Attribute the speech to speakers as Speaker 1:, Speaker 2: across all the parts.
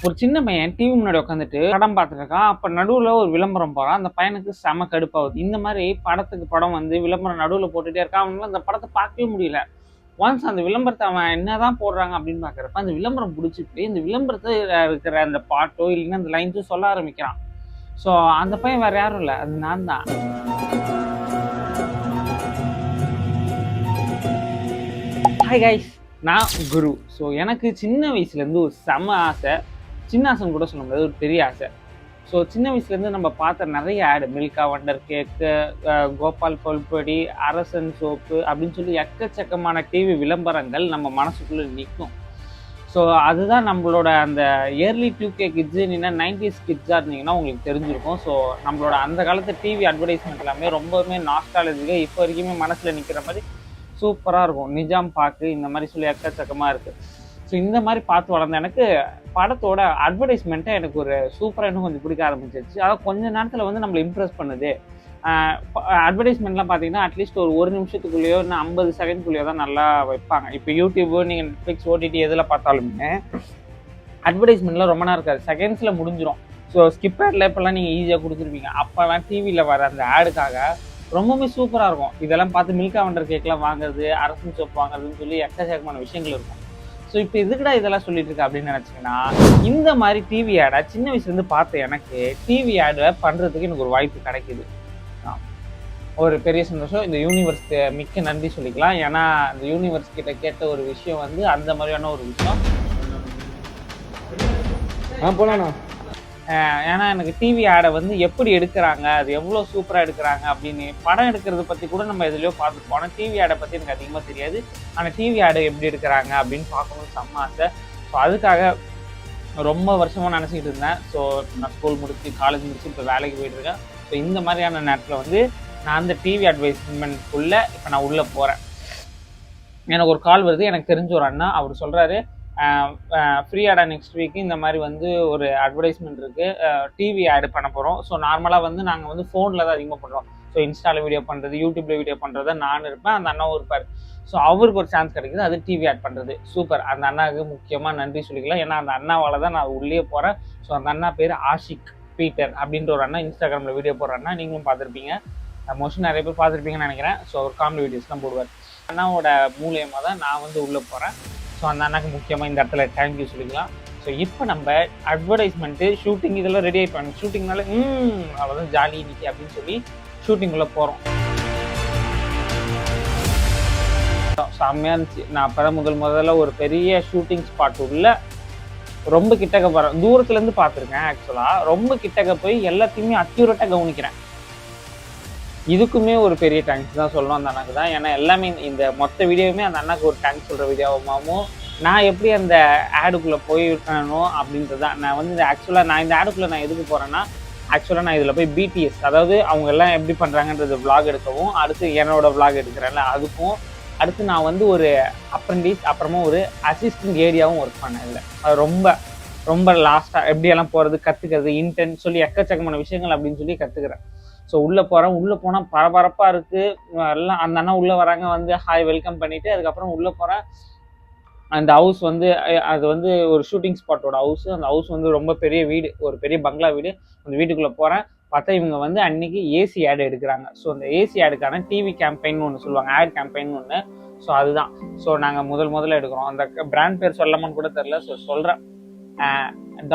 Speaker 1: ஒரு சின்ன பையன் டிவி முன்னாடி உட்காந்துட்டு படம் பார்த்துட்டு இருக்கான். அப்ப நடுவுல ஒரு விளம்பரம் போறான். அந்த பையனுக்கு செம கடுப்பாகுது. இந்த மாதிரி படத்துக்கு படம் வந்து விளம்பரம் நடுவுல போட்டுட்டே இருக்கான். அவனால அந்த படத்தை பார்க்கவே முடியல. ஒன்ஸ் அந்த விளம்பரத்தை அவன் என்னதான் போடுறாங்க அப்படின்னு பாக்குறப்ப அந்த விளம்பரம் பிடிச்சிட்டு இந்த விளம்பரத்தை இருக்கிற அந்த பாட்டோ இல்லைன்னா அந்த லைன்ஸோ சொல்ல ஆரம்பிக்கிறான். ஸோ அந்த பையன் வேற யாரும் இல்லை, அது நான் தான். ஹாய் கைஸ், நான் குரு. ஸோ எனக்கு சின்ன வயசுலேருந்து ஒரு செம ஆசை. சின்ன ஆசைன்னு கூட சொல்ல முடியாது, ஒரு பெரிய ஆசை. ஸோ சின்ன வயசுலேருந்து நம்ம பார்த்த நிறைய ஆடு, மில்கா வண்டர் கேக்கு, கோபால் பல்பொடி, அரசன் சோப்பு அப்படின்னு சொல்லி எக்கச்சக்கமான டிவி விளம்பரங்கள் நம்ம மனசுக்குள்ளே நிற்கும். ஸோ அதுதான் நம்மளோட அந்த இயர்லி 2K கிட்ஸு, இல்லைன்னா 90s கிட்ஸாக இருந்தீங்கன்னா உங்களுக்கு தெரிஞ்சிருக்கும். ஸோ நம்மளோட அந்த காலத்து டிவி அட்வர்டைஸ்மெண்ட் எல்லாமே ரொம்பவுமே நாஸ்டாலஜிக்காக இப்போ வரைக்குமே மனசில் நிற்கிற மாதிரி சூப்பராக இருக்கும். நிஜாம் பாக்கு இந்த மாதிரி சொல்லி எக்கச்சக்கமாக இருக்குது. ஸோ இந்த மாதிரி பார்த்து வளர்ந்த எனக்கு படத்தோட அட்வர்டைஸ்மெண்ட்டை எனக்கு ஒரு சூப்பராக இன்னும் கொஞ்சம் பிடிக்க ஆரம்பிச்சிருச்சு. அதாவது கொஞ்ச நேரத்தில் வந்து நம்மளை இம்ப்ரெஸ் பண்ணுது. அட்வர்டைஸ்மெண்ட்லாம் பார்த்தீங்கன்னா அட்லீஸ்ட் ஒரு நிமிஷத்துக்குள்ளேயோ இல்லை 50 செகண்ட்குள்ளேயோ தான் நல்லா வைப்பாங்க. இப்போ யூடியூபு, நீங்கள் நெட்ஃப்ளிக்ஸ், OTT எதில் பார்த்தாலுமே அட்வர்டைஸ்மெண்ட்லாம் ரொம்ப நேரம் இருக்காது, செகண்ட்ஸில் முடிஞ்சிடும். ஸோ ஸ்கிப்பரில் இப்போல்லாம் நீங்கள் ஈஸியாக கொடுத்துருப்பீங்க. அப்போல்லாம் டிவியில் வர அந்த ஆடுக்காக ரொம்பவுமே சூப்பராக இருக்கும். இதெல்லாம் பார்த்து மில்கா வண்டர் கேக்லாம் வாங்குறது, அரசன் சோப் வாங்குறதுன்னு சொல்லி எக்கச்சக்கமான விஷயங்கள் இருக்கும். ஸோ இப்போ எதுக்குடா இதெல்லாம் சொல்லிட்டு இருக்கா அப்படின்னு நினச்சிங்கன்னா, இந்த மாதிரி டிவி ஆடை சின்ன வயசுலேருந்து பார்த்த எனக்கு டிவி ஆடை பண்ணுறதுக்கு எனக்கு ஒரு வாய்ப்பு கிடைக்குது. ஒரு பெரிய சந்தோஷம். இந்த யூனிவர்ஸ்க்கு மிக்க நன்றி சொல்லிக்கலாம். ஏன்னா இந்த யூனிவர்ஸ் கிட்ட கேட்ட ஒரு விஷயம் வந்து அந்த மாதிரியான ஒரு விஷயம். போலாண்ணா. ஏன்னா எனக்கு டிவி ஆடை வந்து எப்படி எடுக்கிறாங்க, அது எவ்வளோ சூப்பராக எடுக்கிறாங்க அப்படின்னு, படம் எடுக்கிறத பற்றி கூட நம்ம எதுலையோ பார்த்துருப்போம். ஆனால் டிவி ஆடை பற்றி எனக்கு அதிகமாக தெரியாது. ஆனால் டிவி ஆடை எப்படி எடுக்கிறாங்க அப்படின்னு பார்க்கணும்னு செம்ம ஆசை. ஸோ அதுக்காக ரொம்ப வருஷமாக நினச்சிக்கிட்டு இருந்தேன். ஸோ நான் ஸ்கூல் முடிச்சு, காலேஜ் முடிச்சு இப்போ வேலைக்கு போயிட்டுருக்கேன். ஸோ இந்த மாதிரியான நேரத்தில் வந்து நான் அந்த டிவி அட்வைஸ்மெண்ட்குள்ளே இப்போ நான் உள்ளே போகிறேன். எனக்கு ஒரு கால் வருது. எனக்கு தெரிஞ்ச ஒரு அண்ணா, அவர் சொல்கிறாரு, ஃப்ரீ ஆடா நெக்ஸ்ட் வீக்கு இந்த மாதிரி வந்து ஒரு அட்வர்டைஸ்மெண்ட் இருக்குது, டிவி ஆடு பண்ண போகிறோம். ஸோ நார்மலாக வந்து நாங்கள் வந்து ஃபோனில் தான் அதிகமாக பண்ணுறோம். ஸோ இன்ஸ்டாவில் வீடியோ பண்ணுறது, யூடியூப்பில் வீடியோ பண்ணுறத நான் இருப்பேன், அந்த அண்ணாவும் இருப்பார். ஸோ அவருக்கு ஒரு சான்ஸ் கிடைக்குது, அது டிவி ஆட் பண்ணுறது. சூப்பர். அந்த அண்ணாவுக்கு முக்கியமாக நன்றி சொல்லிக்கலாம். ஏன்னா அந்த அண்ணாவால் தான் நான் உள்ளே போகிறேன். ஸோ அந்த அண்ணா பேர் ஆஷிக் பீட்டர் அப்படின்ற ஒரு அண்ணா, இன்ஸ்டாகிராமில் வீடியோ போடுற அண்ணா. நீங்களும் பார்த்துருப்பீங்க, மோஸ்ட்லி நிறைய பேர் பார்த்துருப்பீங்கன்னு நினைக்கிறேன். ஸோ ஒரு காமெடி வீடியோஸ்லாம் போடுவார். அண்ணாவோட மூலியமாக தான் நான் வந்து உள்ளே போகிறேன். ஸோ அந்த அண்ணாக்கு முக்கியமாக இந்த இடத்துல தேங்க்யூ சொல்லிக்கலாம். ஸோ இப்போ நம்ம அட்வர்டைஸ்மெண்ட்டு, ஷூட்டிங் இதெல்லாம் ரெடி ஆகிப்பாங்க. ஷூட்டிங்னால அவ்வளோதான் ஜாலி இன்னைக்கு அப்படின்னு சொல்லி ஷூட்டிங்குள்ளே போகிறோம். செம்மையாக இருந்துச்சு. நான் அப்போ தான் முதல்ல ஒரு பெரிய ஷூட்டிங் ஸ்பாட் உள்ள ரொம்ப கிட்டக்க போகிறேன். தூரத்துலேருந்து பார்த்துருக்கேன். ஆக்சுவலாக ரொம்ப கிட்டக்க போய் எல்லாத்தையுமே அக்யூரேட்டாக கவனிக்கிறேன். இதுக்குமே ஒரு பெரிய தேங்க்ஸ் தான் சொல்லணும் அந்த அண்ணாக்கு தான். ஏன்னா எல்லாமே இந்த மொத்த வீடியோவுமே அந்த அண்ணாக்கு ஒரு தேங்க்ஸ் சொல்கிற வீடியோவாகவும், நான் எப்படி அந்த ஆடுக்குள்ளே போயிருக்கணும் அப்படின்றது தான். நான் வந்து ஆக்சுவலாக நான் இந்த ஆடுக்குள்ளே நான் எதுக்கு போகிறேன்னா, ஆக்சுவலாக நான் இதில் போய் BTS, அதாவது அவங்க எல்லாம் எப்படி பண்ணுறாங்கன்றது விளாக் எடுக்கவும், அடுத்து என்னோட விளாக் எடுக்கிறேன்ல அதுக்கும், அடுத்து நான் வந்து ஒரு அப்ரெண்டிஸ், அப்புறமா ஒரு அசிஸ்டன்ட் ஏரியாவும் ஒர்க் பண்ணேன். இல்லை அது ரொம்ப லாஸ்ட்டாக எப்படியெல்லாம் போகிறது, கற்றுக்கிறது, இன்டென்ட் சொல்லி எக்கச்சக்கமான விஷயங்கள் அப்படின்னு சொல்லி கற்றுக்கிறேன். ஸோ உள்ளே போகிறேன். உள்ளே போனால் பரபரப்பாக இருக்குது. எல்லாம் அந்த அண்ணா உள்ளே வராங்க, வந்து ஹாய் வெல்கம் பண்ணிவிட்டு அதுக்கப்புறம் உள்ளே போகிறேன். அந்த ஹவுஸ் வந்து அது வந்து ஒரு ஷூட்டிங் ஸ்பாட்டோட ஹவுஸு. அந்த ஹவுஸ் வந்து ரொம்ப பெரிய வீடு, ஒரு பெரிய பங்களா வீடு. அந்த வீட்டுக்குள்ளே போகிறேன். பார்த்தா இவங்க வந்து அன்றைக்கி ஏசி ஆடு எடுக்கிறாங்க. ஸோ அந்த ஏசி ஆடுக்கான டிவி கேம்பெயின் ஒன்று சொல்லுவாங்க, ஆட் கேம்பெயின் ஒன்று. ஸோ அதுதான். ஸோ நாங்கள் முதல்ல எடுக்கிறோம். அந்த பிராண்ட் பேர் சொல்லமான்னு கூட தெரில. ஸோ சொல்கிறேன்,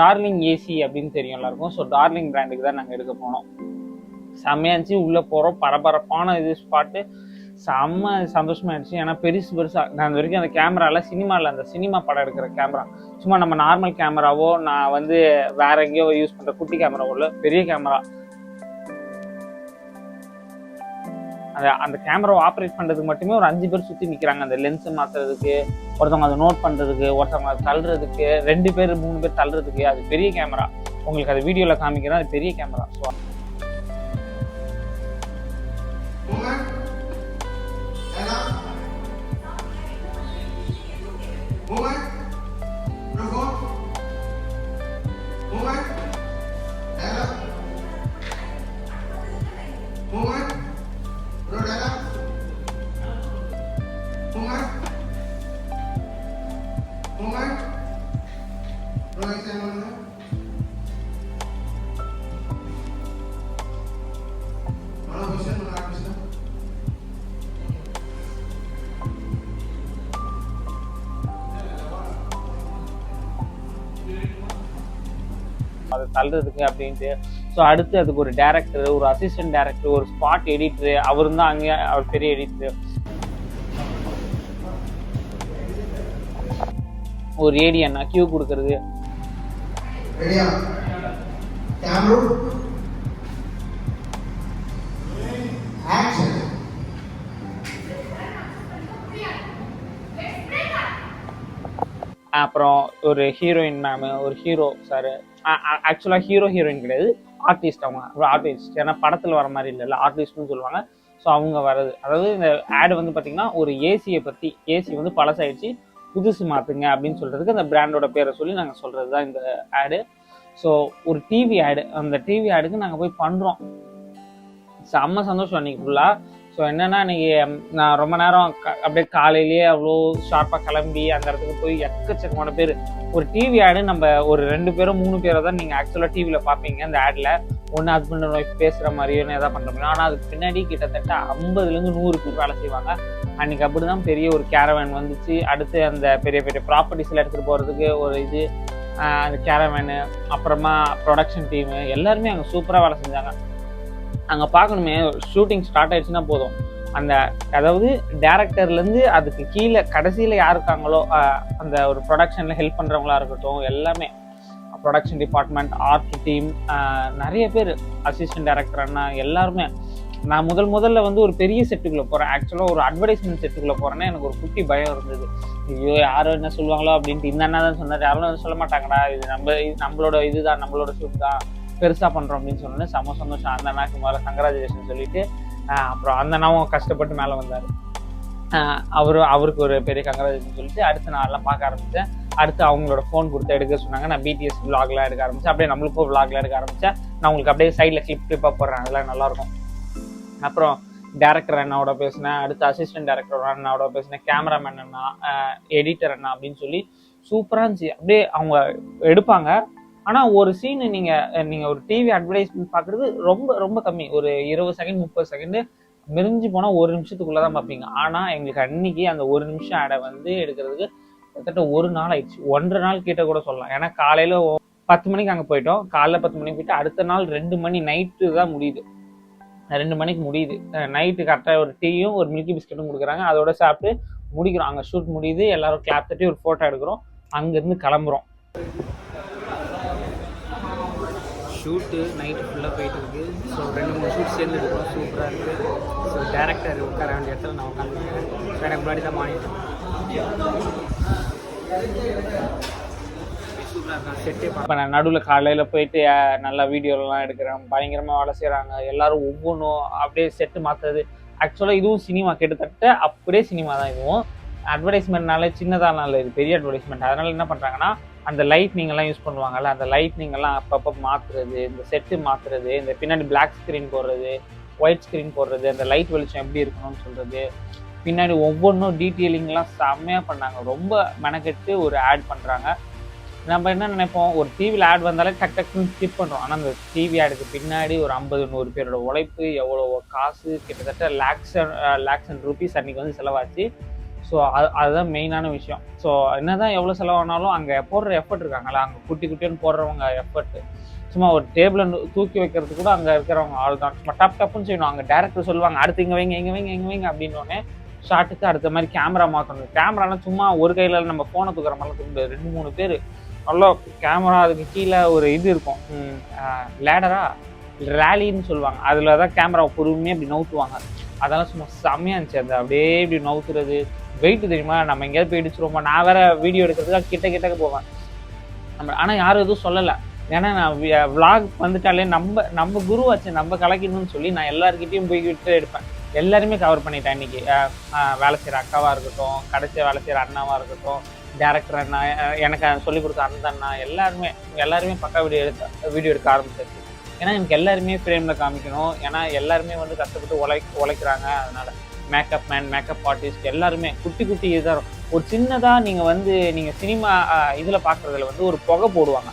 Speaker 1: டார்லிங் ஏசி அப்படின்னு தெரியும் எல்லாருக்கும். ஸோ டார்லிங் பிராண்டுக்கு தான் நாங்கள் எடுக்க போனோம். செம்மையாக இருந்துச்சு. உள்ளே போகிறோம், பரபரப்பான இது ஸ்பாட்டு, செம்ம சந்தோஷமாகிடுச்சு. ஏன்னா பெருசாக நான் அந்த வரைக்கும் அந்த கேமராவில் சினிமாவில் அந்த சினிமா படம் எடுக்கிற கேமரா, சும்மா நம்ம நார்மல் கேமராவோ, நான் வந்து வேற எங்கேயோ யூஸ் பண்ணுற குட்டி கேமராவோ இல்லை, பெரிய கேமரா. அந்த கேமராவை ஆப்ரேட் பண்ணுறதுக்கு மட்டுமே ஒரு 5 பேர் சுற்றி நிற்கிறாங்க. அந்த லென்ஸை மாற்றுறதுக்கு, ஒருத்தவங்க அதை நோட் பண்ணுறதுக்கு, ஒருத்தவங்க அதை தள்ளுறதுக்கு, 2 பேர் 3 பேர் தள்ளுறதுக்கு. அது பெரிய கேமரா. உங்களுக்கு அது வீடியோவில் காமிக்கிறேன், அது பெரிய கேமரா. ஸோ அதை தள்ளுறதுக்கு அப்படின்ட்டு. ஸோ அடுத்து அதுக்கு ஒரு டேரக்டர், ஒரு அசிஸ்டன்ட் டேரக்டர், ஒரு ஸ்பாட் எடிட்டரு, அவரும் தான் அங்கே அவர் பெரிய எடிட்டரு, ஒரு ஏடி அண்ணா கியூ கொடுக்கறது. அப்புறம் ஒரு ஹீரோயின் மேமு, ஒரு ஹீரோ சார், ஆக்சுவலாக ஹீரோ ஹீரோயின் கிடையாது, ஆர்டிஸ்ட். அவங்க ஆர்டிஸ்ட், ஏன்னா படத்தில் வர மாதிரி இல்லை, ஆர்டிஸ்ட்னு சொல்லுவாங்க. ஸோ அவங்க வர்றது, அதாவது இந்த ஆடு வந்து பார்த்தீங்கன்னா ஒரு ஏசியை பற்றி, ஏசி வந்து பழசாயிடுச்சு, புதுசு மாற்றுங்க அப்படின்னு சொல்கிறதுக்கு அந்த பிராண்டோட பேரை சொல்லி நாங்கள் சொல்கிறது தான் இந்த ஆடு. ஸோ ஒரு டிவி ஆடு, அந்த டிவி ஆடுக்கு நாங்கள் போய் பண்ணுறோம். செம்ம சந்தோஷம் அன்றைக்கி ஃபுல்லாக. ஸோ என்னென்னா இன்றைக்கி நான் ரொம்ப நேரம் அப்படியே காலையிலேயே அவ்வளோ ஷார்ப்பாக கிளம்பி அந்த இடத்துக்கு போய் எக்கச்சக்கமான பேர். ஒரு டிவி ஆடு நம்ம ஒரு 2 பேரோ 3 பேரோ தான் நீங்கள் ஆக்சுவலாக டிவியில் பார்ப்பீங்க. அந்த ஆடில் ஒன்று ஹஸ்பண்ட் அண்ட் ஒய்ஃப் பேசுகிற மாதிரியோ எதாவது பண்ணுற முடியும். ஆனால் அதுக்கு பின்னாடி கிட்டத்தட்ட 50லேருந்து 100 பேர் வேலை செய்வாங்க. அன்றைக்கி அப்படி தான் பெரிய ஒரு கேரவேன் வந்துச்சு. அடுத்து அந்த பெரிய பெரிய ப்ராப்பர்ட்டிஸில் எடுத்துகிட்டு போகிறதுக்கு ஒரு இது, அந்த கேரவேனு, அப்புறமா ப்ரொடக்ஷன் டீமு எல்லாருமே அங்கே சூப்பராக வேலை செஞ்சாங்க. அங்கே பார்க்கணுமே, ஷூட்டிங் ஸ்டார்ட் ஆயிடுச்சுன்னா போதும், அந்த அதாவது டேரக்டர்லேருந்து அதுக்கு கீழே கடைசியில் யார் இருக்காங்களோ அந்த ஒரு ப்ரொடக்ஷனில் ஹெல்ப் பண்ணுறவங்களா இருக்கட்டும், எல்லாமே ப்ரொடக்ஷன் டிபார்ட்மெண்ட், ஆர்ட் டீம், நிறைய பேர், அசிஸ்டன்ட் டேரக்டர் அண்ணா எல்லாருமே. நான் முதல்ல வந்து ஒரு பெரிய செட்டுக்குள்ளே போகிறேன். ஆக்சுவலாக ஒரு அட்வர்டைஸ்மெண்ட் செட்டுக்குள்ளே போகிறேன்னா எனக்கு ஒரு குட்டி பயம் இருந்தது. ஐயோ யாரும் என்ன சொல்லுவாங்களோ அப்படின்ட்டு. இந்த அண்ணா தான் சொன்னார், யாரும் சொல்ல மாட்டாங்கடா, இது நம்மளோட இதுதான், நம்மளோட ஷூட் தான், பெருசாக பண்ணுறோம் அப்படின்னு சொன்னோன்னே செம்ம சந்தோஷம். அந்த அண்ணாக்கு மேலே கங்க்ராச்சுலேஷன் சொல்லிட்டு அப்புறம் அந்த அண்ணாவும் கஷ்டப்பட்டு மேலே வந்தார். அவருக்கு ஒரு பெரிய கங்க்ராச்சுலேஷன் சொல்லிட்டு அடுத்து நான் எல்லாம் பார்க்க ஆரம்பித்தேன். அடுத்து அவங்களோட ஃபோன் கொடுத்து எடுக்க சொன்னாங்க. நான் பிடிஎஸ் விளாக்லாம் எடுக்க ஆரம்பித்தேன். அப்படியே நம்மளுக்கும் விளாக்லாம் எடுக்க ஆரம்பித்தேன். நான் உங்களுக்கு அப்படியே சைடில் கிளிப்பாக போடுறேன், அதெல்லாம் நல்லாயிருக்கும். அப்புறம் டேரக்டர் அண்ணாவோட பேசினேன், அடுத்து அசிஸ்டன்ட் டேரக்டர் அண்ணாவோட பேசினேன், கேமராமேன் அண்ணா, எடிட்டர் அண்ணா அப்படின்னு சொல்லி சூப்பராக இருந்துச்சு. அப்படியே அவங்க எடுப்பாங்க. ஆனால் ஒரு சீனு நீங்கள் ஒரு டிவி அட்வர்டைஸ்மெண்ட் பார்க்குறது ரொம்ப ரொம்ப கம்மி, ஒரு 20 செகண்ட் 30 செகண்டு, மிரிஞ்சு போனால் 1 நிமிஷத்துக்குள்ளே தான் பார்ப்பீங்க. ஆனால் எங்களுக்கு அன்னைக்கு அந்த 1 நிமிஷம் ஆடை வந்து எடுக்கிறதுக்கு கிட்டத்தட்ட 1 நாள் ஆயிடுச்சு, 1.5 நாள் கிட்ட கூட சொல்லலாம். ஏன்னா காலையில் 10 மணிக்கு அங்கே போயிட்டோம், காலைல 10 மணிக்கு போயிட்டு அடுத்த நாள் 2 மணி நைட்டு தான் முடியுது, 2 மணிக்கு முடியுது. நைட்டு கரெக்டாக ஒரு டீயும் ஒரு மில்கி பிஸ்கட்டும் கொடுக்குறாங்க, அதோட சாப்பிட்டு முடிக்கிறோம். அங்கே ஷூட் முடியுது, எல்லாரும் கிளாப் தட்டி ஒரு ஃபோட்டோ எடுக்கிறோம், அங்கேருந்து கிளம்புறோம். ஷூட்டு நைட்டு ஃபுல்லாக போயிட்டு இருக்குது. ஸோ 2-3 ஷூட் சேர்ந்து எடுக்கிறோம், சூப்பராக இருக்குது. ஸோ டேரக்டர் உட்கார வேண்டிய இடத்துல நான் உட்காந்துருக்கேன். ஸோ எனக்கு முன்னாடி தான் மானிட்டேன். சூப்பராக இருக்கேன் செட்டே. இப்போ நான் நடுவில் காலையில் போயிட்டு நல்லா வீடியோலாம் எடுக்கிறேன், பயங்கரமாக வேலை செய்கிறாங்க எல்லோரும். ஒவ்வொன்றும் அப்படியே செட்டு மாற்றுறது. ஆக்சுவலாக இதுவும் சினிமா, கிட்டத்தட்ட அப்படியே சினிமா தான் இதுவும். அட்வர்டைஸ்மெண்ட்னால சின்னதானால இது பெரிய அட்வர்டைஸ்மெண்ட். அதனால் என்ன பண்ணுறாங்கன்னா, அந்த லைட்னிங்கெல்லாம் யூஸ் பண்ணுவாங்கல்ல, அந்த லைட்னிங்கெல்லாம் அப்பப்போ மாற்றுறது, இந்த செட்டு மாற்றுறது, இந்த பின்னாடி பிளாக் ஸ்க்ரீன் போடுறது, ஒயிட் ஸ்க்ரீன் போடுறது, அந்த லைட் வெளிச்சம் எப்படி இருக்கணும்னு சொல்கிறது, பின்னாடி ஒவ்வொன்றும் டீட்டெயிலிங்லாம் செம்மையாக பண்ணாங்க. ரொம்ப மெனக்கெட்டு ஒரு ஆட் பண்ணுறாங்க. நம்ம என்ன நினைப்போம், ஒரு டிவியில் ஆட் வந்தாலே டக்குன்னு ஸ்கிப் பண்ணுறோம். ஆனால் அந்த டிவி ஆடுக்கு பின்னாடி ஒரு 50-100 பேரோட உழைப்பு, எவ்வளோ காசு, கிட்டத்தட்ட லேக்ஸ் அண்ட் ருபீஸ் அன்றைக்கி வந்து செலவாச்சு. ஸோ அதுதான் மெயினான விஷயம். ஸோ என்ன தான் எவ்வளோ செலவானாலும் அங்கே போடுற எஃபர்ட் இருக்காங்களா, அங்கே குட்டின்னு போடுறவங்க எஃபர்ட்டு, சும்மா ஒரு டேபிளை தூக்கி வைக்கிறதுக்கு கூட அங்கே இருக்கிறவங்க ஆள் தான். சும்மா டப்புன்னு செய்யணும். அங்கே டேரக்டர் சொல்லுவாங்க, அடுத்து இங்கே வைங்க அப்படின்னோடனே ஷார்ட்டுக்கு அடுத்த மாதிரி கேமரா மாற்றணும். கேமராலாம் சும்மா ஒரு கையில் நம்ம ஃபோனை தூக்குற மாதிரிலாம் தூக்க 2-3 பேர் நல்லா கேமரா, அதுக்கு கீழே ஒரு இது இருக்கும், லேடரா ரேலின்னு சொல்லுவாங்க, அதில் தான் கேமராவை பொறுமையாக இப்படி நவுத்துவாங்க. அதெல்லாம் சும்மா செம்மையாக இருந்துச்சு. அந்த அப்படியே இப்படி நவுத்துறது, வெயிட் தெரியுமா, நம்ம எங்கேயாவது போய் இடிச்சிருவோமா. நான் வேற வீடியோ எடுக்கிறதுக்காக கிட்டக்க போவேன். ஆனால் யாரும் எதுவும் சொல்லலை. ஏன்னா நான் விளாக் வந்துட்டாலே நம்ம குருவாச்சு, நம்ம கலக்கணும்னு சொல்லி நான் எல்லாருக்கிட்டையும் போய்கிட்டு எடுப்பேன். எல்லாருமே கவர் பண்ணிட்டேன். இன்னைக்கு வேலை செய்கிற அக்காவாக இருக்கட்டும், கடைசியாக வேலை செய்கிற அண்ணாவாக இருக்கட்டும், டேரக்டர் அண்ணா, எனக்கு சொல்லிக் கொடுத்த அந்த அண்ணா, எல்லாருமே பக்கா வீடியோ எடுக்க ஆரம்பிச்சிருச்சு. ஏன்னா எனக்கு எல்லாருமே ஃப்ரேமில் காமிக்கணும். ஏன்னா எல்லாருமே வந்து கஷ்டப்பட்டு உழைக்கிறாங்க. அதனால் மேக்கப் மேன், மேக்கப் ஆர்டிஸ்ட் எல்லாருமே குட்டி இதுதான். ஒரு சின்னதாக நீங்கள் வந்து நீங்கள் சினிமா இதில் பார்க்குறதுல வந்து ஒரு புகை போடுவாங்க.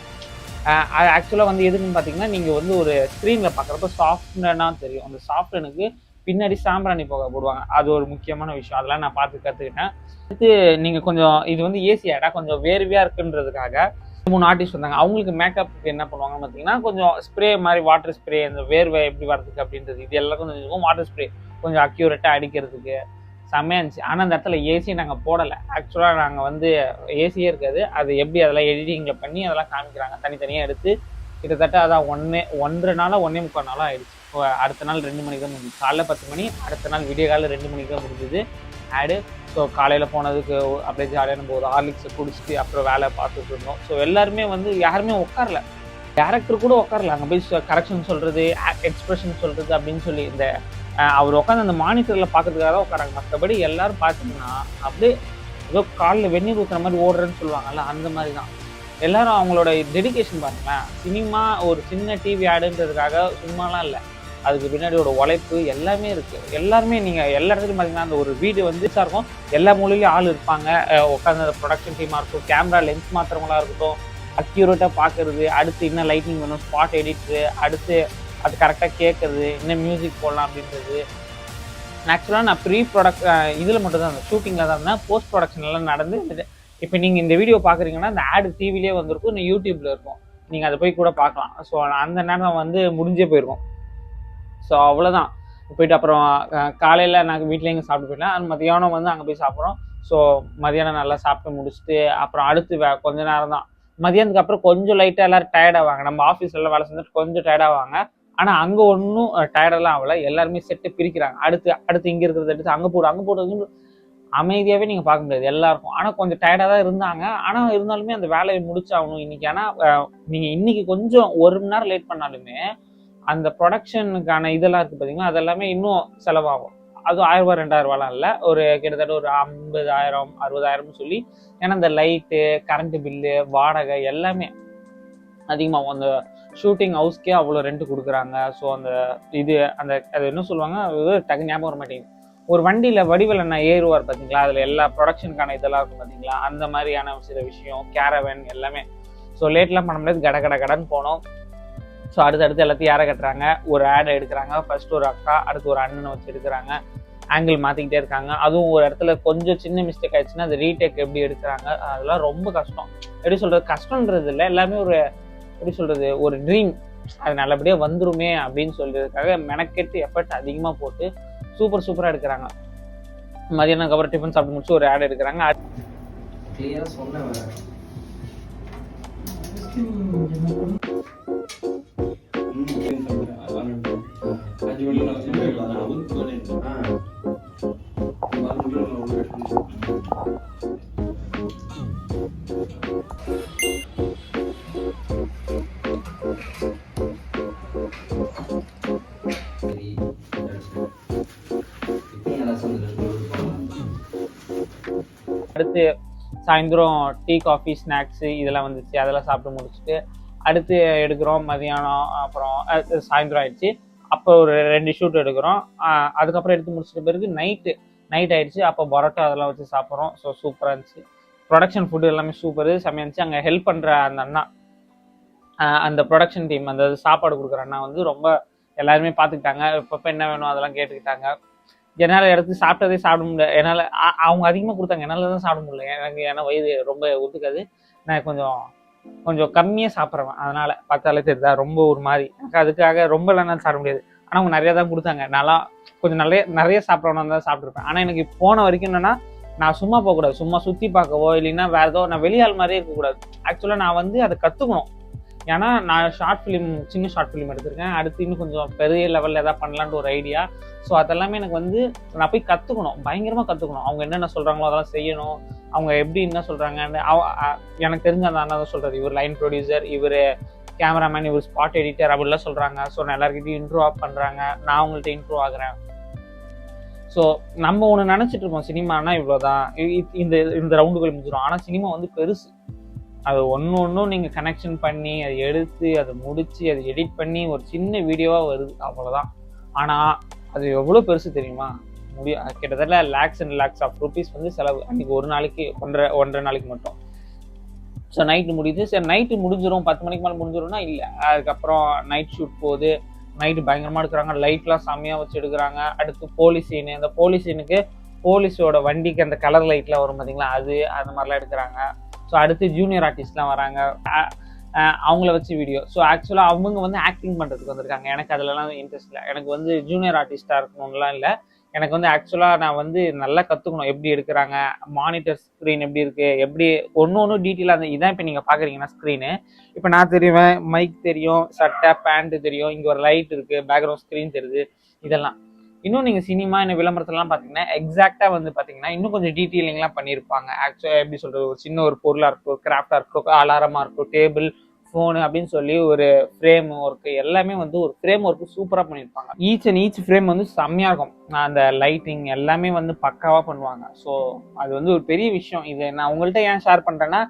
Speaker 1: அது ஆக்சுவலாக வந்து எதுக்குன்னு பார்த்தீங்கன்னா, நீங்கள் வந்து ஒரு ஸ்க்ரீனில் பார்க்குறப்ப சாஃப்ட்னா தெரியும். அந்த சாஃப்டனுக்கு பின்னாடி சாம்பிராணி புகை போடுவாங்க. அது ஒரு முக்கியமான விஷயம். அதெல்லாம் நான் பார்த்து கற்றுக்கிட்டேன். அடுத்து நீங்கள் கொஞ்சம் இது வந்து ஏசி ஆடா கொஞ்சம் வேர்வையாக இருக்குன்றதுக்காக 3 ஆர்டிஸ்ட் வந்தாங்க. அவங்களுக்கு மேக்கப்புக்கு என்ன பண்ணுவாங்கன்னு பார்த்தீங்கன்னா, கொஞ்சம் ஸ்ப்ரே மாதிரி வாட்டர் ஸ்ப்ரே, அந்த வேர்வை எப்படி வரதுக்கு அப்படின்றது இது எல்லாம் கொஞ்சம் இருக்கும். வாட்டர் ஸ்ப்ரே கொஞ்சம் அக்யூரேட்டாக அடிக்கிறதுக்கு செம்மையாக இருந்துச்சு. ஆனால் அந்த இடத்துல ஏசி நாங்கள் போடலை. ஆக்சுவலாக நாங்கள் வந்து ஏசியே இருக்காது. அது எப்படி அதெல்லாம் எடிட்டிங்கில் பண்ணி அதெல்லாம் காமிக்கிறாங்க. தனித்தனியாக எடுத்து கிட்டத்தட்ட அதான் 1.5 நாளோ 1.25 நாளோ ஆயிடுச்சு. அடுத்த நாள் 2 மணிக்கு தான் முடிஞ்சுது. காலைல 10 மணி, அடுத்த நாள் விடிய காலையில் 2 மணிக்கு தான் முடிஞ்சுது ஆடு. ஸோ காலையில் போனதுக்கு அப்படியே ஜாலியாக நம்ம ஒரு ஹார்லிக்ஸை குடிச்சிட்டு அப்புறம் வேலை பார்த்துட்டு இருந்தோம். ஸோ எல்லாருமே வந்து யாருமே உட்காரல, டேரக்டர் கூட உட்காரல. அங்கே போய் கரெக்ஷன் சொல்கிறது, எக்ஸ்பிரஷன் சொல்கிறது அப்படின்னு சொல்லி இந்த அவர் உட்காந்து அந்த மானிட்டரில் பார்க்கறதுக்காக தான் உட்காராங்க. மற்றபடி எல்லாரும் பார்த்தீங்கன்னா அப்படியே ஏதோ காலில் வெந்நீர் ஊற்றுற மாதிரி ஓடுறேன்னு சொல்லுவாங்கல்ல, அந்த மாதிரி தான் எல்லாரும். அவங்களோட டெடிகேஷன் பாருங்களேன். சினிமா ஒரு சின்ன டிவி ஆடுன்றதுக்காக சும்மாலாம் இல்லை, அதுக்கு பின்னாடியோட உழைப்பு எல்லாமே இருக்குது. எல்லாருமே நீங்கள் எல்லா இடத்துலையும் பார்த்தீங்கன்னா அந்த ஒரு வீடு வந்து இருக்கும், எல்லா மூலையிலையும் ஆள் இருப்பாங்க. உட்காந்து அந்த ப்ரொடக்ஷன் டீமாக இருக்கட்டும், கேமரா லென்ஸ் மாத்திரங்களா இருக்கட்டும், அக்யூரேட்டாக பார்க்கறது, அடுத்து இன்னும் லைட்டிங் வேணும், ஸ்பாட் எடிட்ரு, அடுத்து அது கரெக்டாக கேட்குறது, இன்னும் மியூசிக் போடலாம் அப்படின்றது. ஆக்சுவலாக நான் ப்ரீ இதில் மட்டும் தான் இருந்தேன், ஷூட்டிங்கில் தான் இருந்தேன். போஸ்ட் ப்ரொடக்ஷன்லாம் நடந்து இப்போ நீங்கள் இந்த வீடியோ பார்க்குறீங்கன்னா அந்த ஆடு டிவிலே வந்திருக்கும், இன்னும் யூடியூப்பில் இருக்கும், நீங்கள் அதை போய் கூட பார்க்கலாம். ஸோ அந்த நேரம் வந்து முடிஞ்சே போயிருக்கும். ஸோ அவ்வளோதான். போயிட்டு அப்புறம் காலையில் நாங்கள் வீட்டில் எங்கே சாப்பிட்டு போயிடலாம். மதியானம் வந்து அங்கே போய் சாப்பிட்றோம். ஸோ மதியானம் நல்லா சாப்பிட்டு முடிச்சுட்டு அப்புறம் அடுத்து கொஞ்ச நேரம் தான். மதியானத்துக்கு அப்புறம் கொஞ்சம் லைட்டாக எல்லோரும் டயர்டாவாங்க. நம்ம ஆஃபீஸ்லாம் வேலை செஞ்சுட்டு கொஞ்சம் டயர்டாவாங்க. ஆனால் அங்கே ஒன்றும் டயர்டெல்லாம் ஆகலை. எல்லாருமே செட்டு பிரிக்கிறாங்க. அடுத்து இங்கே இருக்கிறத எடுத்து அங்கே போடுறது அமைதியாகவே நீங்கள் பார்க்க முடியாது எல்லாருக்கும். ஆனால் கொஞ்சம் டயர்டாக தான் இருந்தாங்க. ஆனால் இருந்தாலுமே அந்த வேலையை முடிச்சாகணும் இன்றைக்கி. ஆனால் நீங்கள் இன்றைக்கி கொஞ்சம் 1 மணி நேரம் லேட் பண்ணாலுமே அந்த ப்ரொடக்ஷனுக்கான இதெல்லாம் இருக்குது பார்த்தீங்கன்னா, அதெல்லாமே இன்னும் செலவாகும். அதுவும் 1000 ரூபா 2000 ரூபாலாம் இல்லை, ஒரு கிட்டத்தட்ட ஒரு 50,000 60,000 சொல்லி. ஏன்னா இந்த லைட்டு, கரண்ட்டு பில்லு, வாடகை எல்லாமே அதிகமாகும். அந்த ஷூட்டிங் ஹவுஸ்க்கே அவ்வளோ ரெண்ட் கொடுக்குறாங்க. ஸோ அந்த அது என்ன சொல்லுவாங்க, டக்கு ஞாபகம் வர மாட்டேங்குது. ஒரு வண்டியில் வடிவில் என்ன ஏறுவார் பார்த்தீங்களா, அதில் எல்லா ப்ரொடக்ஷனுக்கான இதெல்லாம் இருக்கும் பார்த்தீங்களா, அந்த மாதிரியான சில விஷயம், கேரவன் எல்லாமே. ஸோ லேட்லாம் பண்ண முடியாது, கடன்னு போனோம். ஸோ அடுத்தடுத்து எல்லாத்தையும் யாரை கட்டுறாங்க, ஒரு ஆடை எடுக்கிறாங்க. ஃபர்ஸ்ட் ஒரு அக்கா, அடுத்து ஒரு அண்ணனை வச்சு எடுக்கிறாங்க. ஆங்கிள் மாற்றிக்கிட்டே இருக்காங்க. அதுவும் ஒரு இடத்துல கொஞ்சம் சின்ன மிஸ்டேக் ஆயிடுச்சுன்னா அது ரீடேக் எப்படி எடுக்கிறாங்க, அதெல்லாம் ரொம்ப கஷ்டம். எப்படி சொல்கிறது, கஷ்டன்றது இல்லை, எல்லாமே ஒரு எப்படி சொல்கிறது, ஒரு ட்ரீம். அது நல்லபடியாக வந்துருமே அப்படின்னு சொல்றதுக்காக மெனக்கெட்டு எஃபர்ட் அதிகமாக போட்டு சூப்பராக எடுக்கிறாங்க. மதியானத்துக்கு அப்புறம் டிஃபன் சாப்பிட்டு முடிச்சு ஒரு ஆட் எடுக்கிறாங்க.
Speaker 2: கிளியரா சொன்னேன்.
Speaker 1: அடுத்து சாயந்தரம் டீ, காஃபி, ஸ்நாக்ஸு இதெல்லாம் வந்துச்சு. அதெல்லாம் சாப்பிட்டு முடிச்சுட்டு அடுத்து எடுக்கிறோம் மதியானம். அப்புறம் சாயந்தரம் ஆயிடுச்சு. அப்போ ஒரு 2 ஷூட் எடுக்கிறோம். அதுக்கப்புறம் எடுத்து முடிச்சிட்ட பிறகு நைட் ஆயிடுச்சு. அப்போ பரோட்டா அதெல்லாம் வச்சு சாப்பிட்றோம். ஸோ சூப்பராக இருந்துச்சு. ப்ரொடக்ஷன் ஃபுட்டு எல்லாமே சூப்பரு, செம்மையாக இருந்துச்சு. அங்கே ஹெல்ப் பண்ணுற அந்த அண்ணா, அந்த ப்ரொடக்ஷன் டீம், அந்த சாப்பாடு கொடுக்குற அண்ணா வந்து ரொம்ப எல்லாருமே பார்த்துக்கிட்டாங்க. இப்போ என்ன வேணும் அதெல்லாம் கேட்டுக்கிட்டாங்க. என்னால் எடுத்து சாப்பிட்டதே சாப்பிட முடியல. என்னால் அவங்க அதிகமாக கொடுத்தாங்க, என்னால் தான் சாப்பிட முடியல. எனக்கு ஏன்னா வயது ரொம்ப ஒத்துக்காது. நான் கொஞ்சம் கம்மியாக சாப்பிட்றேன். அதனால் பார்த்தாலே தெரியுதா, ரொம்ப ஒரு மாதிரி. எனக்கு அதுக்காக ரொம்ப இல்லைன்னா சாப்பிட முடியாது. ஆனால் அவங்க நிறையா தான் கொடுத்தாங்க. நல்லா கொஞ்சம் நிறைய சாப்பிட்றவனா தான் சாப்பிட்ருப்பேன். ஆனால் எனக்கு போன வரைக்கும் என்னென்னா, நான் சும்மா போகக்கூடாது, சும்மா சுற்றி பார்க்கவோ இல்லைன்னா வேறு ஏதோ நான் வெளியாள் மாதிரியே இருக்கக்கூடாது. ஆக்சுவலாக நான் வந்து அதை கற்றுக்கணும். ஏன்னா நான் சின்ன ஷார்ட் ஃபிலிம் எடுத்திருக்கேன். அடுத்து இன்னும் கொஞ்சம் பெரிய லெவலில் எதாவது பண்ணலான்ட்டு ஒரு ஐடியா. ஸோ அதெல்லாமே எனக்கு வந்து நான் போய் கற்றுக்கணும், பயங்கரமாக கற்றுக்கணும். அவங்க என்னென்ன சொல்கிறாங்களோ அதெல்லாம் செய்யணும். அவங்க எப்படி என்ன சொல்கிறாங்கன்னு எனக்கு தெரிஞ்ச அந்த அண்ணா தான் சொல்கிறது. இவர் லைன் ப்ரொடியூசர், இவர் கேமராமேன், இவர் ஸ்பாட் எடிட்டர் அப்படிலாம் சொல்கிறாங்க. ஸோ நான் எல்லாருக்கிட்டையும் இன்ட்ரூவ் பண்ணுறாங்க, நான் அவங்கள்ட்ட இன்ட்ரூவ் ஆகுறேன். ஸோ நம்ம ஒன்று நினச்சிட்டு இருக்கோம், சினிமானா இவ்வளோதான், இந்த ரவுண்டுகள் முடிஞ்சிடும். ஆனால் சினிமா வந்து பெருசு. அது ஒன்றும் நீங்கள் கனெக்ஷன் பண்ணி அதை எடுத்து அதை முடித்து அதை எடிட் பண்ணி ஒரு சின்ன வீடியோவாக வருது, அவ்வளோதான். ஆனால் அது எவ்வளோ பெருசு தெரியுமா? கிட்டத்தட்ட lakhs and lakhs of rupees வந்து செலவு அன்றைக்கி ஒரு நாளைக்கு ஒன்றரை நாளைக்கு மட்டும். ஸோ நைட்டு முடியுது. சரி நைட்டு முடிஞ்சிடும் 10 மணிக்கு மேலே முடிஞ்சிடும்னா இல்லை. அதுக்கப்புறம் நைட் ஷூட் போகுது. நைட்டு பயங்கரமாக எடுக்கிறாங்க, லைட்லாம் செம்மையாக வச்சு எடுக்கிறாங்க. அடுத்து போலீஸ் சீனு, அந்த போலீஸ் சீனுக்கு போலீஸோட வண்டிக்கு அந்த கலர் லைட்லாம் வரும் பார்த்தீங்களா, அது அந்த மாதிரிலாம் எடுக்கிறாங்க. ஸோ அடுத்து ஜூனியர் ஆர்டிஸ்ட்லாம் வராங்க, அவங்கள வச்சு வீடியோ. ஸோ ஆக்சுவலாக அவங்க வந்து ஆக்டிங் பண்ணுறதுக்கு வந்திருக்காங்க. எனக்கு அதிலலாம் இன்ட்ரெஸ்ட் இல்லை. எனக்கு வந்து ஜூனியர் ஆர்டிஸ்டாக இருக்கணும்லாம் இல்லை. எனக்கு வந்து ஆக்சுவலாக நான் வந்து நல்லா கற்றுக்கணும் எப்படி எடுக்கிறாங்க, மானிட்டர் ஸ்க்ரீன் எப்படி இருக்குது, எப்படி ஒன்று டீட்டெயிலாக அந்த இதான் இப்போ நீங்கள் பார்க்குறீங்கன்னா ஸ்க்ரீனு. இப்போ நான் தெரியுவேன், மைக் தெரியும், சட்டை பேண்ட்டு தெரியும், இங்கே ஒரு லைட் இருக்குது, பேக்ரவுண்ட் ஸ்க்ரீன் தெரியுது, இதெல்லாம். இன்னும் நீங்கள் சினிமா இந்த விளம்பரத்துலாம் பார்த்தீங்கன்னா எக்ஸாக்டாக வந்து பார்த்தீங்கன்னா இன்னும் கொஞ்சம் டீட்டெயிலிங்லாம் பண்ணியிருப்பாங்க. ஆக்சுவலாக எப்படி சொல்கிறது, ஒரு சின்ன ஒரு பொருளாக இருக்கட்டும், கிராஃப்டாக இருக்கட்டும், அலாரமாக இருக்கட்டும், டேபிள், ஃபோனு அப்படின்னு சொல்லி ஒரு ஃப்ரேம் ஒர்க்கு எல்லாமே வந்து ஒரு ஃப்ரேம் ஒர்க்கு சூப்பராக பண்ணியிருப்பாங்க. ஈச் ஃப்ரேம் வந்து செம்மையாக இருக்கும். அந்த லைட்டிங் எல்லாமே வந்து பக்காவாக பண்ணுவாங்க. ஸோ அது வந்து ஒரு பெரிய விஷயம். இதை நான் உங்கள்கிட்ட ஏன் ஷேர் பண்ணுறேன்னா,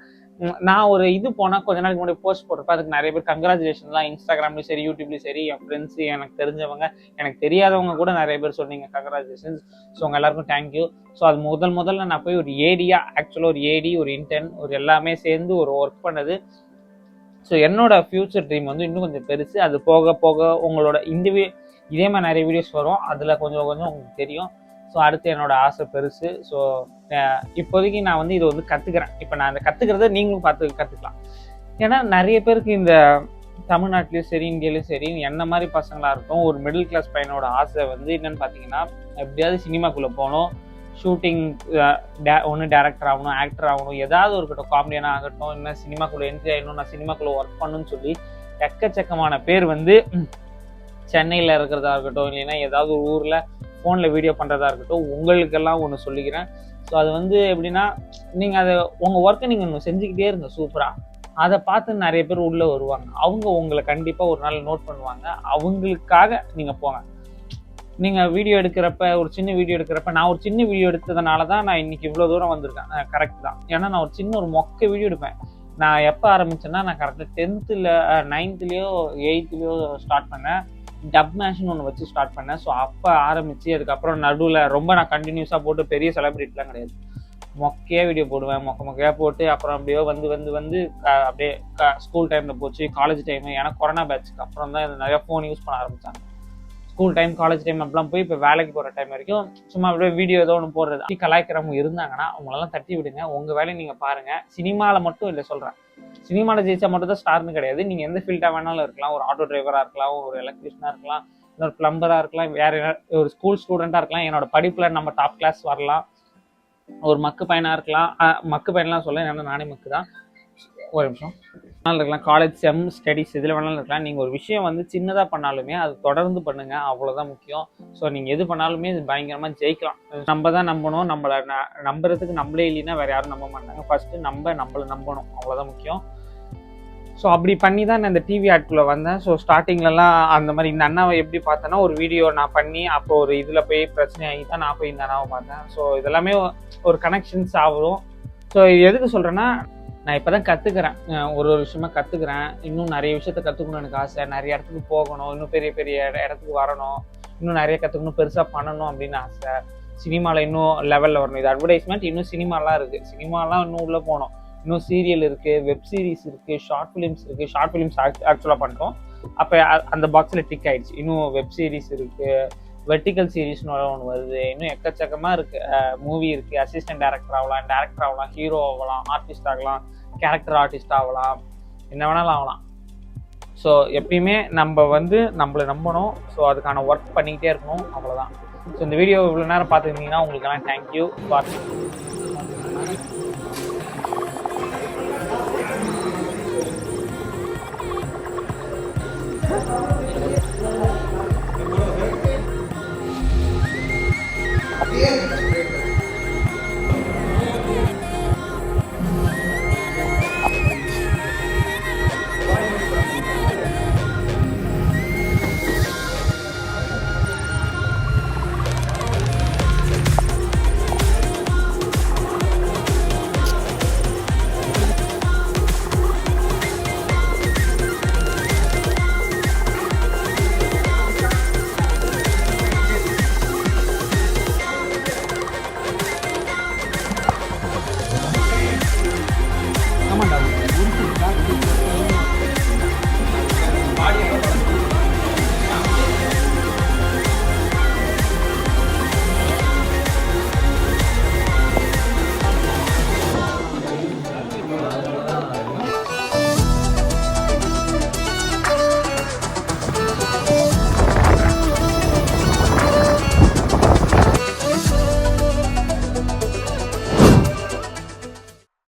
Speaker 1: நான் ஒரு இது போனால் கொஞ்ச நாளைக்கு முன்னாடி போஸ்ட் போட்டிருப்பேன். அதுக்கு நிறைய பேர் கங்க்ராச்சுலேஷன்லாம் இன்ஸ்டாகிராம்லேயும் சரி, யூடியூப்லேயும் சரி, என் ஃப்ரெண்ட்ஸு, எனக்கு தெரிஞ்சவங்க, எனக்கு தெரியாதவங்க கூட நிறைய பேர் சொன்னீங்க கங்க்ராச்சுலேஷன்ஸ். ஸோ உங்கள் எல்லாருக்கும் தேங்க்யூ. ஸோ அது முதல்ல நான் போய் ஒரு ஏடியாக, ஆக்சுவலாக ஒரு ஏடி, ஒரு இன்டர்ன், ஒரு எல்லாமே சேர்ந்து ஒரு ஒர்க் பண்ணது. ஸோ என்னோட ஃப்யூச்சர் ட்ரீம் வந்து இன்னும் கொஞ்சம் பெருசு. அது போக போக உங்களோட இதே மாதிரி நிறைய வீடியோஸ் வரும், அதில் கொஞ்சம் உங்களுக்கு தெரியும். ஸோ அடுத்து என்னோட ஆசை பெருசு. ஸோ இப்போதைக்கு நான் வந்து இதை வந்து கற்றுக்கிறேன். இப்போ நான் அந்த கற்றுக்கிறத நீங்களும் கற்றுக்கலாம். ஏன்னா நிறைய பேருக்கு இந்த தமிழ்நாட்டிலையும் சரி, இந்தியாவிலையும் சரி, என்ன மாதிரி பசங்களாக இருக்கும், ஒரு மிடில் கிளாஸ் பையனோட ஆசை வந்து என்னென்னு பார்த்தீங்கன்னா, எப்படியாவது சினிமாக்குள்ளே போகணும், ஷூட்டிங் ஒன்று டேரக்டர் ஆகணும், ஆக்டர் ஆகணும், ஏதாவது இருக்கட்டும், காமெடியனாக ஆகட்டும், இன்னும் சினிமாக்குள்ளே என்ட்ரி ஆகணும், நான் சினிமாக்குள்ளே ஒர்க் பண்ணணும்னு சொல்லி எக்கச்சக்கமான பேர் வந்து சென்னையில் இருக்கிறதா இருக்கட்டும், இல்லைன்னா ஏதாவது ஒரு ஊரில் ஃபோனில் வீடியோ பண்ணுறதா இருக்கட்டும், உங்களுக்கெல்லாம் ஒன்று சொல்லிக்கிறேன். ஸோ அது வந்து எப்படின்னா, நீங்கள் அதை உங்கள் ஒர்க்கை நீங்கள் ஒன்று செஞ்சுக்கிட்டே இருங்க சூப்பராக. அதை பார்த்து நிறைய பேர் உள்ளே வருவாங்க. அவங்க உங்களை கண்டிப்பாக ஒரு நாள் நோட் பண்ணுவாங்க. அவங்களுக்காக நீங்கள் போங்க. நீங்கள் வீடியோ எடுக்கிறப்ப, ஒரு சின்ன வீடியோ எடுக்கிறப்ப, நான் ஒரு சின்ன வீடியோ எடுத்ததுனால தான் நான் இன்றைக்கி இவ்வளோ தூரம் வந்திருக்கேன். கரெக்ட் தான். ஏன்னா நான் ஒரு ஒரு மொக்க வீடியோ எடுப்பேன். நான் எப்போ ஆரம்பித்தேன்னா, நான் கரெக்டாக 10th 9thலையோ 8thலையோ ஸ்டார்ட் பண்ணேன். டப் மேஷன் ஒன்று வச்சு ஸ்டார்ட் பண்ணேன். ஸோ அப்போ ஆரம்பித்து அதுக்கப்புறம் நடுவில் ரொம்ப நான் கண்டினியூஸாக போட்டு பெரிய செலிப்ரிட்டிலாம் கிடையாது, மொக்கையாக வீடியோ போடுவேன். மொக்கையாக போட்டு அப்புறம் அப்படியோ வந்து அப்படியே ஸ்கூல் டைமில் போச்சு, காலேஜ் டைமு. ஏன்னா கொரோனா பேட்சுக்கு அப்புறம் தான் நிறையா ஃபோன் யூஸ் பண்ண ஆரம்பித்தாங்க. ஸ்கூல் டைம், காலேஜ் டைம் அப்படிலாம் போய் இப்போ வேலைக்கு போகிற டைம் வரைக்கும் சும்மா அப்படியே வீடியோ ஏதோ ஒன்று போடுறது. கலாய்க்கிறவங்க இருந்தாங்கன்னா அவங்களெல்லாம் தட்டி விடுங்க, உங்கள் வேலையை நீங்கள் பாருங்கள். சினிமாவில் மட்டும் இல்லை சொல்கிறேன், சினிமாவில் ஜெயிச்சா மட்டும் தான் ஸ்டார்னு கிடையாது. நீங்கள் எந்த ஃபீல்டாக வேணாலும் இருக்கலாம். ஒரு ஆட்டோ டிரைவராக இருக்கலாம், ஒரு எலக்ட்ரிஷனாக இருக்கலாம், இல்லை ஒரு பிளம்பராக இருக்கலாம், வேறு ஒரு ஸ்கூல் ஸ்டூடெண்ட்டாக இருக்கலாம், என்னோட படிப்பில் நம்ம டாப் கிளாஸ் வரலாம், ஒரு மக்கு பையனாக இருக்கலாம். மக்கு பையன்லாம் சொல்ல, ஏன்னா நானே மக்கு தான். ஒரு நிமிஷம் இருக்கலாம், காலேஜ் செம் ஸ்டடீஸ் இதில் வேணாலும் இருக்கலாம். நீங்கள் ஒரு விஷயம் வந்து சின்னதாக பண்ணாலுமே அது தொடர்ந்து பண்ணுங்கள், அவ்வளோதான் முக்கியம். ஸோ நீங்கள் எது பண்ணாலுமே இது பயங்கரமாக ஜெயிக்கலாம். நம்ம தான் நம்பணும். நம்மளை நம்புறதுக்கு நம்மளே இல்லைன்னா வேறு யாரும் நம்ப மாட்டாங்க. ஃபஸ்ட்டு நம்மளை நம்பணும், அவ்வளோதான் முக்கியம். ஸோ அப்படி பண்ணி தான் நான் இந்த டிவி ஆட்குள்ளே வந்தேன். ஸோ ஸ்டார்டிங்லலாம் அந்த மாதிரி இந்த அண்ணாவை எப்படி பார்த்தேன்னா, ஒரு வீடியோ நான் பண்ணி அப்போ ஒரு இதில் போய் பிரச்சனை ஆகி தான் நான் போய் இந்த அண்ணாவை பார்த்தேன். ஸோ இதெல்லாமே ஒரு கனெக்ஷன்ஸ் ஆகும். ஸோ இது எதுக்கு சொல்கிறேன்னா, நான் இப்போ தான் கற்றுக்கிறேன், ஒரு விஷயமா கற்றுக்கிறேன். இன்னும் நிறைய விஷயத்த கற்றுக்கணும் எனக்கு ஆசை. நிறைய இடத்துக்கு போகணும், இன்னும் பெரிய பெரிய இடத்துக்கு வரணும், இன்னும் நிறைய கற்றுக்கணும், பெருசாக பண்ணணும் அப்படின்னு ஆசை. சினிமாவில் இன்னும் லெவலில் வரணும். இது அட்வர்டைஸ்மெண்ட். இன்னும் சினிமாலாம் இருக்குது, சினிமாலாம் இன்னும் உள்ளே போகணும். இன்னும் சீரியல் இருக்குது, வெப் சீரிஸ் இருக்குது, ஷார்ட் ஃபிலிம்ஸ் இருக்குது. ஷார்ட் ஃபிலிம்ஸ் ஆக்சுவலாக பண்ணிட்டோம். அப்போ அந்த பாக்ஸில் டிக் ஆகிடுச்சு. இன்னும் வெப் சீரிஸ் இருக்குது, வெர்டிக்கல் சீரிஸ்னு ஒன்று வருது, இன்னும் எக்கச்சக்கமாக இருக்குது. மூவி இருக்குது, அசிஸ்டன்ட் டேரக்டர் ஆகலாம், ஹீரோ ஆகலாம், ஆர்டிஸ்ட் ஆகலாம், கேரக்டர் ஆர்டிஸ்ட் ஆகலாம், என்ன வேணாலும் ஆகலாம். ஸோ எப்பயுமே நம்ம வந்து நம்மளை நம்பணும். ஸோ அதுக்கான ஒர்க் பண்ணிக்கிட்டே இருக்கணும், அவ்வளோதான். ஸோ இந்த வீடியோ இவ்வளோ நேரம் பார்த்துருந்தீங்கன்னா உங்களுக்கெல்லாம் தேங்க்யூ ஃபார்